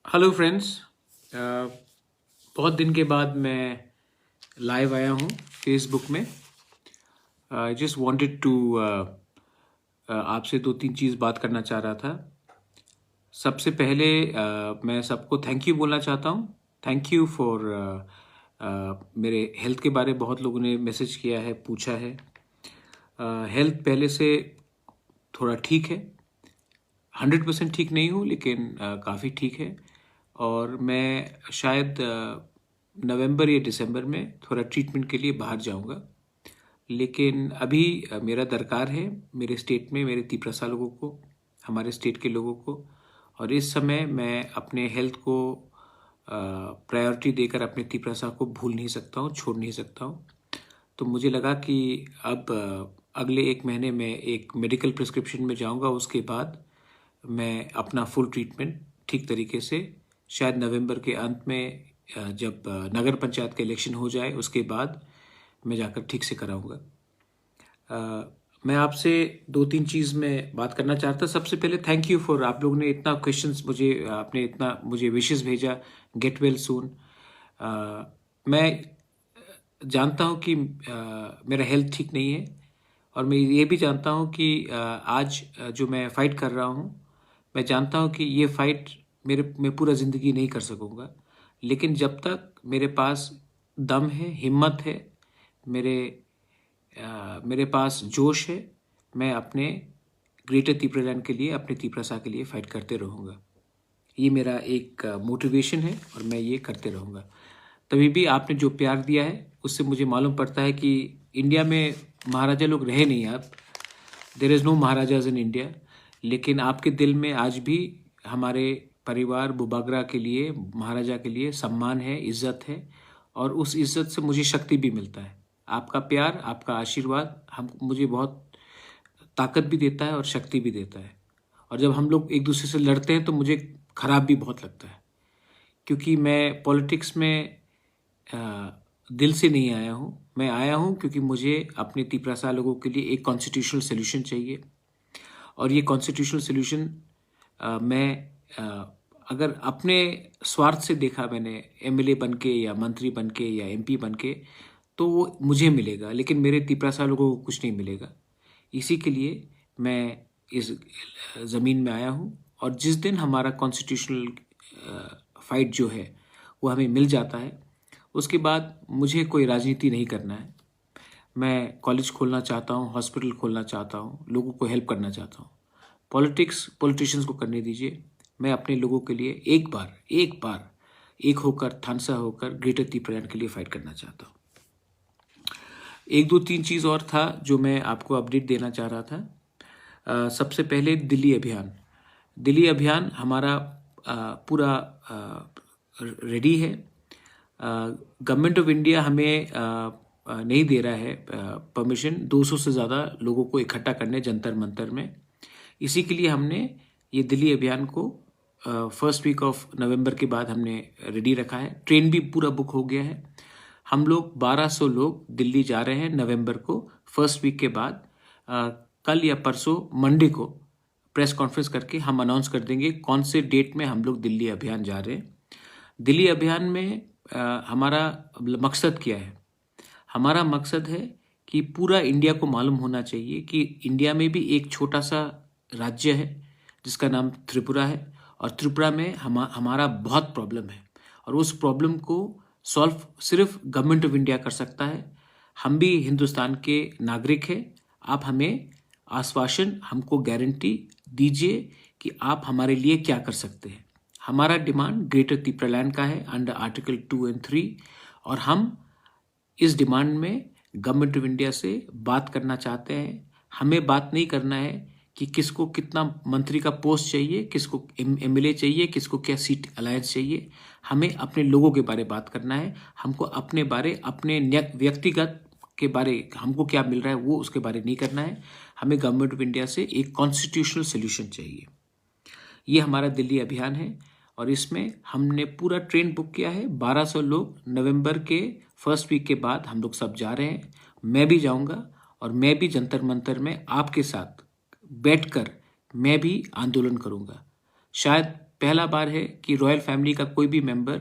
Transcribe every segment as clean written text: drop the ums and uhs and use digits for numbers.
Hello friends. बहुत दिन के बाद मैं लाइव आया हूँ फेसबुक में। आई जस्ट वांटेड टू आपसे दो तीन चीज़ बात करना चाह रहा था। सबसे पहले मैं सबको थैंक यू बोलना चाहता हूँ। थैंक यू फॉर मेरे हेल्थ के बारे में बहुत लोगों ने मैसेज किया है, पूछा है। हेल्थ पहले से थोड़ा ठीक है, 100% ठीक नहीं हूँ लेकिन काफ़ी ठीक है। और मैं शायद नवंबर या दिसंबर में थोड़ा ट्रीटमेंट के लिए बाहर जाऊंगा। लेकिन अभी मेरा दरकार है मेरे स्टेट में, मेरे तिप्रसा लोगों को, हमारे स्टेट के लोगों को। और इस समय मैं अपने हेल्थ को प्रायोरिटी देकर अपने तिप्रसा को भूल नहीं सकता हूँ, छोड़ नहीं सकता हूँ। तो मुझे लगा कि अब अगले एक महीने में एक मेडिकल प्रिस्क्रिप्शन में जाऊंगा। उसके बाद मैं अपना फुल ट्रीटमेंट ठीक तरीके से शायद नवंबर के अंत में जब नगर पंचायत का इलेक्शन हो जाए उसके बाद मैं जाकर ठीक से कराऊंगा। मैं आपसे दो तीन चीज़ में बात करना चाहता। सबसे पहले थैंक यू फॉर, आप लोगों ने इतना क्वेश्चंस मुझे, आपने इतना मुझे विशेष भेजा, गेट वेल सून। मैं जानता हूँ कि मेरा हेल्थ ठीक नहीं है और मैं ये भी जानता हूँ कि आज जो मैं फ़ाइट कर रहा हूँ, मैं जानता हूँ कि ये फ़ाइट मैं पूरा ज़िंदगी नहीं कर सकूँगा। लेकिन जब तक मेरे पास दम है, हिम्मत है, मेरे पास जोश है, मैं अपने ग्रेटर तिप्रलैंड के लिए, अपने तिप्रसा के लिए फ़ाइट करते रहूँगा। ये मेरा एक मोटिवेशन है और मैं ये करते रहूँगा। तभी भी आपने जो प्यार दिया है उससे मुझे मालूम पड़ता है कि इंडिया में महाराजा लोग रहे नहीं अब। There is no maharajas in India. लेकिन आपके दिल में आज भी हमारे परिवार बुबागरा के लिए, महाराजा के लिए सम्मान है, इज्जत है। और उस इज्जत से मुझे शक्ति भी मिलता है। आपका प्यार, आपका आशीर्वाद मुझे बहुत ताकत भी देता है और शक्ति भी देता है। और जब हम लोग एक दूसरे से लड़ते हैं तो मुझे खराब भी बहुत लगता है, क्योंकि मैं पॉलिटिक्स में दिल से नहीं आया हूँ। मैं आया हूँ क्योंकि मुझे अपने तिप्रसा लोगों के लिए एक कॉन्स्टिट्यूशनल सोल्यूशन चाहिए। और ये कॉन्स्टिट्यूशनल सोल्यूशन मैं अगर अपने स्वार्थ से देखा, मैंने एमएलए बन के या मंत्री बन के या एमपी बन के, तो वो मुझे मिलेगा लेकिन मेरे तिप्रसा लोगों को कुछ नहीं मिलेगा। इसी के लिए मैं इस ज़मीन में आया हूँ। और जिस दिन हमारा कॉन्स्टिट्यूशनल फाइट जो है वो हमें मिल जाता है, उसके बाद मुझे कोई राजनीति नहीं करना है। मैं कॉलेज खोलना चाहता हूँ, हॉस्पिटल खोलना चाहता हूँ, लोगों को हेल्प करना चाहता हूँ। पॉलिटिशियंस को करने दीजिए। मैं अपने लोगों के लिए एक होकर, थानसा होकर ग्रेटर तिप्रलैंड के लिए फाइट करना चाहता हूँ। एक दो तीन चीज़ और था जो मैं आपको अपडेट देना चाह रहा था। सबसे पहले दिल्ली अभियान हमारा पूरा रेडी है। गवर्नमेंट ऑफ इंडिया हमें नहीं दे रहा है परमिशन 200 से ज़्यादा लोगों को इकट्ठा करने जंतर मंतर में। इसी के लिए हमने ये दिल्ली अभियान को फर्स्ट वीक ऑफ नवंबर के बाद हमने रेडी रखा है। ट्रेन भी पूरा बुक हो गया है। हम लोग 1200 लोग दिल्ली जा रहे हैं नवंबर को, फर्स्ट वीक के बाद। कल या परसों मंडे को प्रेस कॉन्फ्रेंस करके हम अनाउंस कर देंगे कौन से डेट में हम लोग दिल्ली अभियान जा रहे हैं। दिल्ली अभियान में हमारा मकसद क्या है? हमारा मकसद है कि पूरा इंडिया को मालूम होना चाहिए कि इंडिया में भी एक छोटा सा राज्य है जिसका नाम त्रिपुरा है। और त्रिपुरा में हमारा बहुत प्रॉब्लम है और उस प्रॉब्लम को सॉल्व सिर्फ गवर्नमेंट ऑफ इंडिया कर सकता है। हम भी हिंदुस्तान के नागरिक हैं। आप हमें आश्वासन, हमको गारंटी दीजिए कि आप हमारे लिए क्या कर सकते हैं। हमारा डिमांड ग्रेटर तिप्रलैंड का है अंडर आर्टिकल 2 और 3। और हम इस डिमांड में गवर्नमेंट ऑफ इंडिया से बात करना चाहते हैं। हमें बात नहीं करना है कि किसको कितना मंत्री का पोस्ट चाहिए, किसको एमएलए चाहिए, किसको क्या सीट अलायंस चाहिए। हमें अपने लोगों के बारे बात करना है। हमको अपने बारे, अपने व्यक्तिगत के बारे, हमको क्या मिल रहा है वो उसके बारे नहीं करना है। हमें गवर्नमेंट ऑफ इंडिया से एक कॉन्स्टिट्यूशनल सोल्यूशन चाहिए। ये हमारा दिल्ली अभियान है और इसमें हमने पूरा ट्रेन बुक किया है। 1200 लोग नवंबर के फर्स्ट वीक के बाद हम लोग सब जा रहे हैं। मैं भी जाऊंगा और मैं भी जंतर मंतर में आपके साथ बैठकर मैं भी आंदोलन करूंगा। शायद पहला बार है कि रॉयल फैमिली का कोई भी मेंबर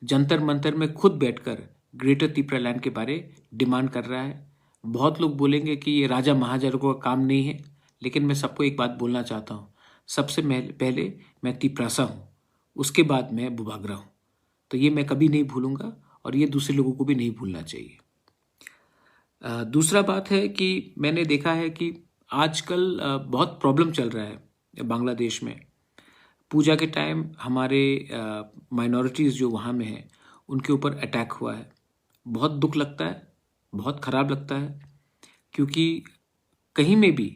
जंतर मंतर में खुद बैठकर ग्रेटर त्रिपुरा के बारे डिमांड कर रहा है। बहुत लोग बोलेंगे कि ये राजा महाराजाओं का काम नहीं है, लेकिन मैं सबको एक बात बोलना चाहता हूँ, सबसे पहले मैं त्रिप्रासा हूँ, उसके बाद मैं बुबागरा हूँ। तो ये मैं कभी नहीं भूलूंगा और ये दूसरे लोगों को भी नहीं भूलना चाहिए। दूसरा बात है कि मैंने देखा है कि आजकल बहुत प्रॉब्लम चल रहा है बांग्लादेश में। पूजा के टाइम हमारे माइनॉरिटीज़ जो वहाँ में हैं उनके ऊपर अटैक हुआ है। बहुत दुख लगता है, बहुत ख़राब लगता है, क्योंकि कहीं में भी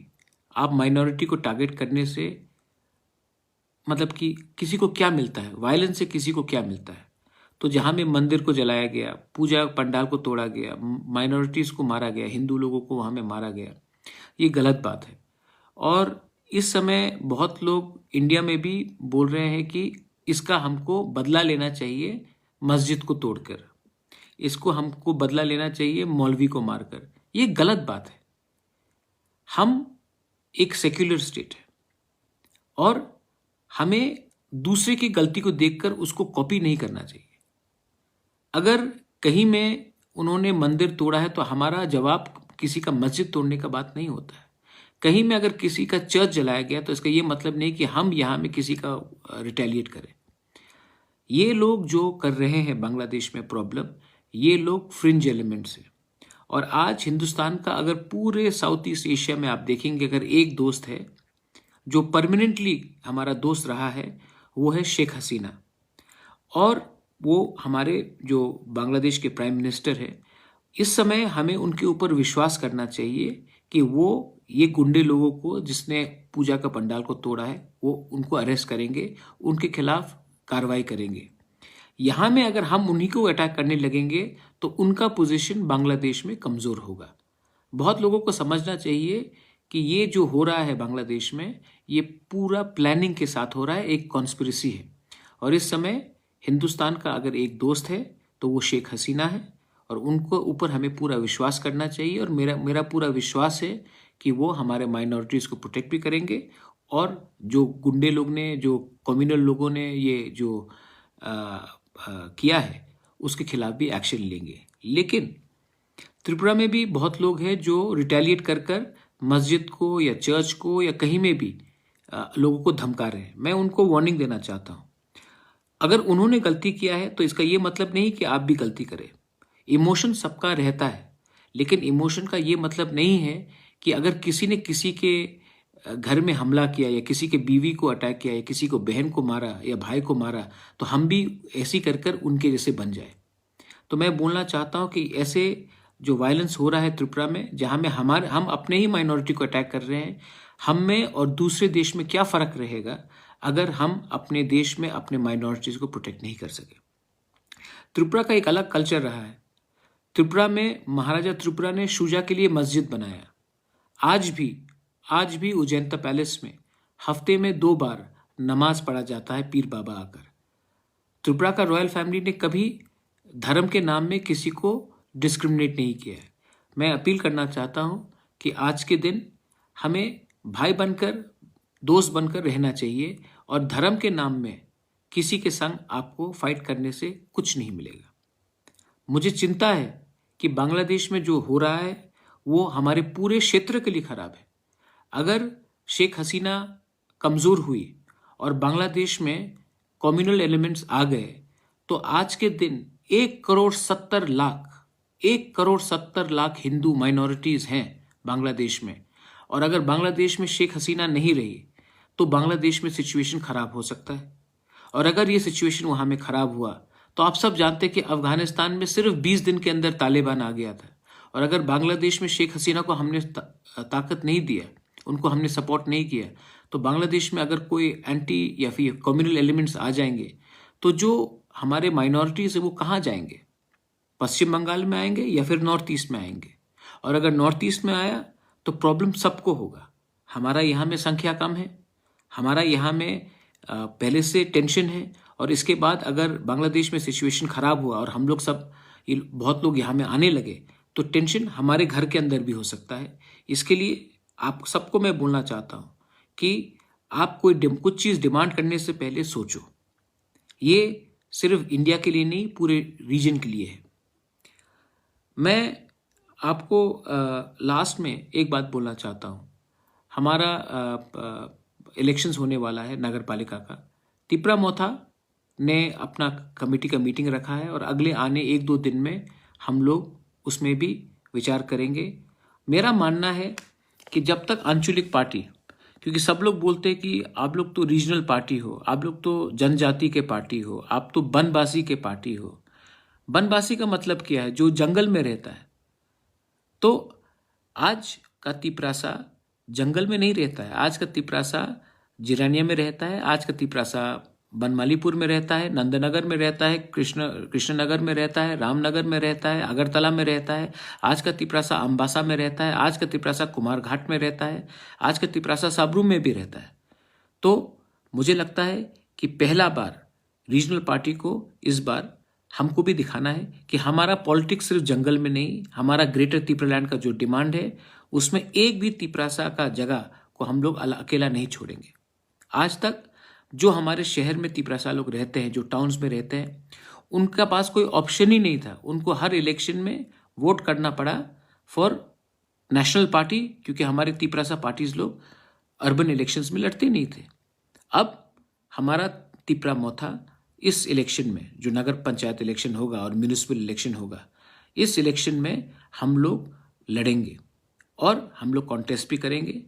आप माइनॉरिटी को टारगेट करने से मतलब कि किसी को क्या मिलता है, वायलेंस से किसी को क्या मिलता है। तो जहाँ में मंदिर को जलाया गया, पूजा पंडाल को तोड़ा गया, माइनॉरिटीज़ को मारा गया, हिंदू लोगों को वहाँ में मारा गया, ये गलत बात है। और इस समय बहुत लोग इंडिया में भी बोल रहे हैं कि इसका हमको बदला लेना चाहिए मस्जिद को तोड़कर, इसको हमको बदला लेना चाहिए मौलवी को मारकर। ये गलत बात है। हम एक सेक्युलर स्टेट है और हमें दूसरे की गलती को देखकर उसको कॉपी नहीं करना चाहिए। अगर कहीं में उन्होंने मंदिर तोड़ा है तो हमारा जवाब किसी का मस्जिद तोड़ने का बात नहीं होता है। कहीं में अगर किसी का चर्च जलाया गया तो इसका ये मतलब नहीं कि हम यहाँ में किसी का रिटेलिएट करें। ये लोग जो कर रहे हैं बांग्लादेश में प्रॉब्लम, ये लोग फ्रिंज एलिमेंट्स हैं। और आज हिंदुस्तान का अगर पूरे साउथ ईस्ट एशिया में आप देखेंगे, अगर एक दोस्त है जो परमानेंटली हमारा दोस्त रहा है, वो है शेख हसीना। और वो हमारे जो बांग्लादेश के प्राइम मिनिस्टर है, इस समय हमें उनके ऊपर विश्वास करना चाहिए कि वो ये गुंडे लोगों को जिसने पूजा का पंडाल को तोड़ा है वो उनको अरेस्ट करेंगे, उनके खिलाफ कार्रवाई करेंगे। यहाँ में अगर हम उन्हीं को अटैक करने लगेंगे तो उनका पोजीशन बांग्लादेश में कमज़ोर होगा। बहुत लोगों को समझना चाहिए कि ये जो हो रहा है बांग्लादेश में, ये पूरा प्लानिंग के साथ हो रहा है, एक कॉन्स्पिरेसी है। और इस समय हिंदुस्तान का अगर एक दोस्त है तो वो शेख हसीना है और उनको ऊपर हमें पूरा विश्वास करना चाहिए। और मेरा पूरा विश्वास है कि वो हमारे माइनॉरिटीज़ को प्रोटेक्ट भी करेंगे और जो गुंडे लोग ने, जो कम्युनल लोगों ने ये जो किया है उसके खिलाफ भी एक्शन लेंगे। लेकिन त्रिपुरा में भी बहुत लोग हैं जो रिटेलिएट कर मस्जिद को या चर्च को या कहीं में भी लोगों को धमका रहे हैं। मैं उनको वार्निंग देना चाहता हूँ, अगर उन्होंने गलती किया है तो इसका ये मतलब नहीं कि आप भी गलती करें। इमोशन सबका रहता है, लेकिन इमोशन का ये मतलब नहीं है कि अगर किसी ने किसी के घर में हमला किया या किसी के बीवी को अटैक किया या किसी को बहन को मारा या भाई को मारा तो हम भी ऐसी कर उनके जैसे बन जाए। तो मैं बोलना चाहता हूँ कि ऐसे जो वायलेंस हो रहा है त्रिपुरा में, जहाँ में हम अपने ही माइनॉरिटी को अटैक कर रहे हैं, हम में और दूसरे देश में क्या फ़र्क रहेगा अगर हम अपने देश में अपने माइनॉरिटीज़ को प्रोटेक्ट नहीं कर सके। त्रिपुरा का एक अलग कल्चर रहा है। त्रिपुरा में महाराजा त्रिपुरा ने शुजा के लिए मस्जिद बनाया। आज भी उज्जैनता पैलेस में हफ्ते में 2 बार नमाज पढ़ा जाता है पीर बाबा आकर। त्रिपुरा का रॉयल फैमिली ने कभी धर्म के नाम में किसी को डिस्क्रिमिनेट नहीं किया है। मैं अपील करना चाहता हूँ कि आज के दिन हमें भाई बनकर, दोस्त बनकर रहना चाहिए और धर्म के नाम में किसी के संग आपको फाइट करने से कुछ नहीं मिलेगा। मुझे चिंता है कि बांग्लादेश में जो हो रहा है वो हमारे पूरे क्षेत्र के लिए खराब है। अगर शेख हसीना कमज़ोर हुई और बांग्लादेश में कम्युनल एलिमेंट्स आ गए तो आज के दिन 1 करोड़ 70 लाख हिंदू माइनॉरिटीज़ हैं बांग्लादेश में। और अगर बांग्लादेश में शेख हसीना नहीं रही तो बांग्लादेश में सिचुएशन ख़राब हो सकता है। और अगर ये सिचुएशन वहाँ में ख़राब हुआ तो आप सब जानते हैं कि अफ़गानिस्तान में सिर्फ 20 दिन के अंदर तालिबान आ गया था। और अगर बांग्लादेश में शेख हसीना को हमने ताकत नहीं दिया, उनको हमने सपोर्ट नहीं किया, तो बांग्लादेश में अगर कोई एंटी या फिर कम्युनल एलिमेंट्स आ जाएंगे तो जो हमारे माइनॉरिटीज़ है वो कहाँ जाएंगे? पश्चिम बंगाल में आएंगे या फिर नॉर्थ ईस्ट में आएंगे। और अगर नॉर्थ ईस्ट में आया तो प्रॉब्लम सबको होगा। हमारा यहाँ में संख्या कम है, हमारा यहाँ में पहले से टेंशन है, और इसके बाद अगर बांग्लादेश में सिचुएशन ख़राब हुआ और हम लोग सब बहुत लोग यहाँ में आने लगे तो टेंशन हमारे घर के अंदर भी हो सकता है। इसके लिए आप सबको मैं बोलना चाहता हूँ कि आप कुछ चीज़ डिमांड करने से पहले सोचो। ये सिर्फ इंडिया के लिए नहीं, पूरे रीजन के लिए है। मैं आपको लास्ट में एक बात बोलना चाहता हूँ। हमारा इलेक्शंस होने वाला है नगर पालिका का। तिपरा मोथा ने अपना कमेटी का मीटिंग रखा है और अगले आने 1-2 दिन में हम लोग उसमें भी विचार करेंगे। मेरा मानना है कि जब तक आंचलिक पार्टी, क्योंकि सब लोग बोलते हैं कि आप लोग तो रीजनल पार्टी हो, आप लोग तो जनजाति के पार्टी हो, आप तो बनवासी के पार्टी हो। बनवासी का मतलब क्या है? जो जंगल में रहता है। तो आज का तिपरासा जंगल में नहीं रहता है। आज का तिपरासा जिरानिया में रहता है, आज का तिपरासा बनमालीपुर में रहता है, नंदनगर में रहता है, कृष्णनगर में रहता है, रामनगर में रहता है, अगरतला में रहता है, आज का तिपरासा अम्बासा में रहता है, आज का तिपरासा कुमारघाट में रहता है, आज का तिपरासा साबरू में भी रहता है। तो मुझे लगता है कि पहला बार रीजनल पार्टी को इस बार हमको भी दिखाना है कि हमारा पॉलिटिक्स सिर्फ जंगल में नहीं, हमारा ग्रेटर तिपरालैंड का जो डिमांड है उसमें एक भी तिपरासा का जगह को हम लोग अकेला नहीं छोड़ेंगे। आज तक जो हमारे शहर में तिपरासा लोग रहते हैं, जो टाउन्स में रहते हैं, उनका पास कोई ऑप्शन ही नहीं था। उनको हर इलेक्शन में वोट करना पड़ा फॉर नेशनल पार्टी, क्योंकि हमारे तिपरासा पार्टीज लोग अर्बन इलेक्शंस में लड़ते नहीं थे। अब हमारा तिपरा मोथा इस इलेक्शन में, जो नगर पंचायत इलेक्शन होगा और म्यूनिसिपल इलेक्शन होगा, इस इलेक्शन में हम लोग लड़ेंगे और हम लोग कॉन्टेस्ट भी करेंगे।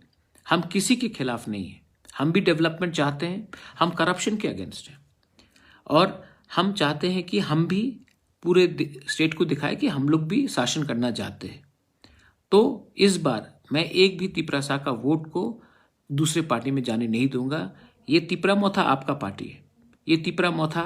हम किसी के खिलाफ नहीं हैं। हम भी डेवलपमेंट चाहते हैं, हम करप्शन के अगेंस्ट हैं और हम चाहते हैं कि हम भी पूरे स्टेट को दिखाएं कि हम लोग भी शासन करना चाहते हैं। तो इस बार मैं एक भी तिपरासा का वोट को दूसरे पार्टी में जाने नहीं दूंगा। ये तिपरा मोथा आपका पार्टी है। ये तिपरा मोथा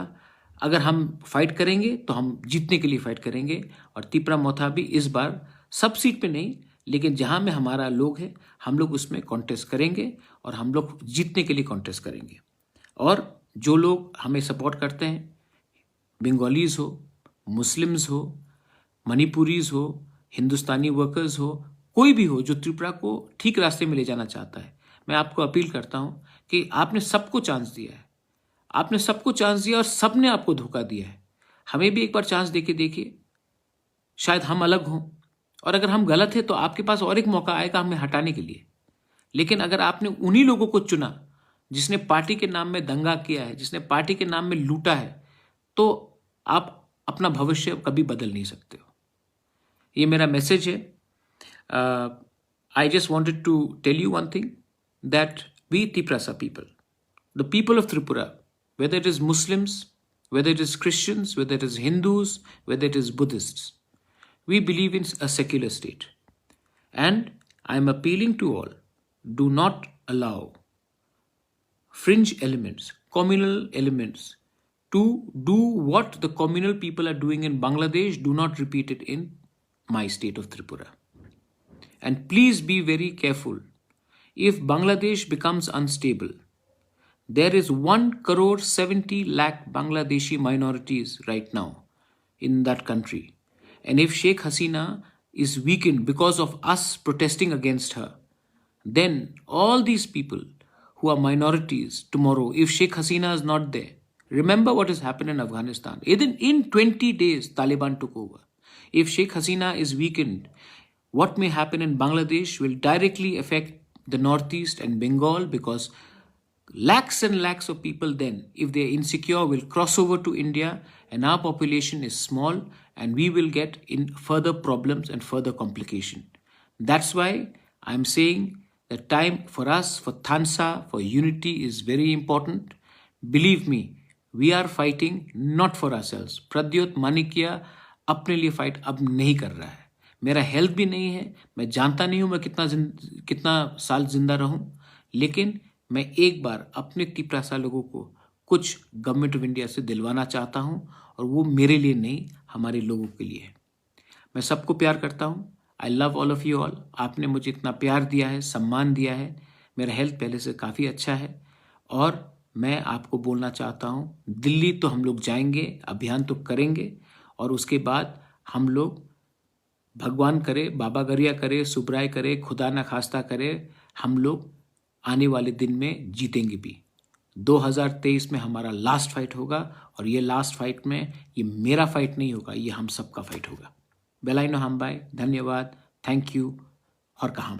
अगर हम फाइट करेंगे तो हम जीतने के लिए फाइट करेंगे और तिपरा मोथा भी इस बार सब सीट पे नहीं, लेकिन जहां में हमारा लोग है हम लोग उसमें कॉन्टेस्ट करेंगे और हम लोग जीतने के लिए कॉन्टेस्ट करेंगे। और जो लोग हमें सपोर्ट करते हैं, बंगालीज हो, मुस्लिम्स हो, मणिपुरीज हो, हिंदुस्तानी वर्कर्स हो, कोई भी हो जो त्रिपुरा को ठीक रास्ते में ले जाना चाहता है, मैं आपको अपील करता हूं कि आपने सबको चांस दिया है। आपने सबको चांस दिया और सबने आपको धोखा दिया है। हमें भी एक बार चांस देके देखिए, शायद हम अलग हों और अगर हम गलत है तो आपके पास और एक मौका आएगा हमें हटाने के लिए। लेकिन अगर आपने उन्हीं लोगों को चुना जिसने पार्टी के नाम में दंगा किया है, जिसने पार्टी के नाम में लूटा है, तो आप अपना भविष्य कभी बदल नहीं सकते हो। ये मेरा मैसेज है। I just wanted to tell you one thing, that we Tiprasa people, the people of Tripura, whether it is Muslims, whether it is Christians, whether it is Hindus, whether it is Buddhists, we believe in a secular state. And I am appealing to all, do not allow fringe elements, communal elements, to do what the communal people are doing in Bangladesh. Do not repeat it in my state of Tripura. And please be very careful. If Bangladesh becomes unstable, there is 1,70,00,000 Bangladeshi minorities right now in that country. And if Sheikh Hasina is weakened because of us protesting against her, then all these people who are minorities tomorrow, if Sheikh Hasina is not there, remember what has happened in Afghanistan. Even in 20 days, Taliban took over. If Sheikh Hasina is weakened, what may happen in Bangladesh will directly affect the Northeast and Bengal, because lakhs and lakhs of people then, if they are insecure, will cross over to India, and our population is small and we will get in further problems and further complication. That's why I'm saying the time for us, for Thansa, for unity is very important. Believe me, we are fighting not for ourselves. Pradyot Manikya अपने लिए fight अब नहीं कर रहा है। मेरा health भी नहीं है, मैं जानता नहीं हूं मैं कितना साल जिंदा रहूं, लेकिन मैं एक बार अपने तिपरासा लोगों को कुछ गवर्नमेंट ऑफ इंडिया से दिलवाना चाहता हूं, और वो मेरे लिए नहीं, हमारे लोगों के लिए है। मैं सबको प्यार करता हूं। I love all of you all. आपने मुझे इतना प्यार दिया है, सम्मान दिया है। मेरा हेल्थ पहले से काफ़ी अच्छा है और मैं आपको बोलना चाहता हूं, दिल्ली तो हम लोग जाएंगे, अभियान तो करेंगे, और उसके बाद हम लोग भगवान करे, बाबा गरिया करे, सुब्राय करे, खुदा ना खास्ता करे, हम लोग आने वाले दिन में जीतेंगे भी। 2023 में हमारा लास्ट फाइट होगा और ये लास्ट फाइट में ये मेरा फाइट नहीं होगा, ये हम सबका फाइट होगा। बेलाइनो हम बाय, धन्यवाद, थैंक यू और कहाम।